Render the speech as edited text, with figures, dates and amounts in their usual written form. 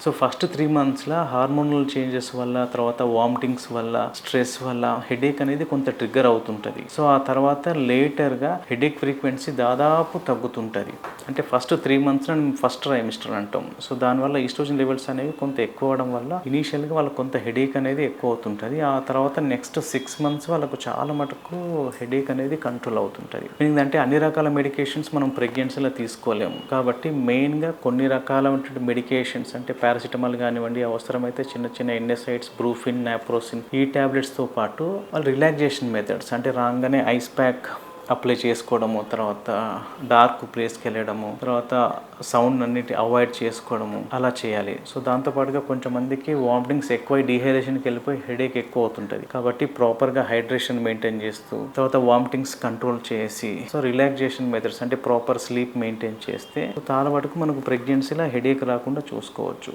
So first 3 మంత్స్‌ల hormonal changes వల్ల, తర్వాత vomitings వల్ల, స్ట్రెస్ వల్ల హెడేక్ అనేది కొంత ట్రిగ్గర్ అవుతుంటది. సో ఆ తర్వాత లేటర్‌గా హెడేక్ ఫ్రీక్వెన్సీ దాదాపు తగ్గుతుంటది. అంటే ఫస్ట్ 3 మంత్స్‌లో ఫస్ట్ ట్రైమిస్టర్ అంటాం. సో దానివల్ల ఈస్ట్రోజన్ లెవెల్స్ అనేవి కొంత ఎక్కువ అవ్వడం వల్ల ఇనీషియల్‌గా వాళ్ళకి కొంత హెడేక్ అనేది ఎక్కువ అవుతుంటది. ఆ తర్వాత నెక్స్ట్ 6 మంత్స్ వాళ్ళకు చాలా మటుకు హెడేక్ అనేది కంట్రోల్ అవుతుంటది. ఏంటంటే అన్ని రకాల మెడికేషన్స్ మనం ప్రెగ్నెన్సీలో తీసుకోలేము. కాబట్టి మెయిన్‌గా కొన్ని రకాలైనటువంటి మెడికేషన్స్ అంటే పారాసిటమాల్ కానివ్వండి, అవసరమైతే చిన్న చిన్న ఎన్ఎసైడ్స్, బ్రూఫిన్, నాప్రోసిన్ ఈ టాబ్లెట్స్‌తో పాటు వాళ్ళు రిలాక్సేషన్ మెథడ్స్ అంటే రాగానే ఐస్ ప్యాక్ అప్లై చేసుకోవడము, తర్వాత డార్క్ ప్లేస్కి వెళ్ళడము, తర్వాత సౌండ్ అన్నిటి అవాయిడ్ చేసుకోవడము అలా చేయాలి. సో దాంతోపాటుగా కొంచెంమందికి వామిటింగ్స్ ఎక్కువ డీహైడ్రేషన్కి వెళ్ళిపోయి హెడేక్ ఎక్కువ అవుతుంటుంది. కాబట్టి ప్రాపర్గా హైడ్రేషన్ మెయింటైన్ చేస్తూ, తర్వాత వామిటింగ్స్ కంట్రోల్ చేసి, సో రిలాక్సేషన్ మెథడ్స్ అంటే ప్రాపర్ స్లీప్ మెయింటైన్ చేస్తే చాలా వరకు మనకు ప్రెగ్నెన్సీలో హెడేక్ రాకుండా చూసుకోవచ్చు.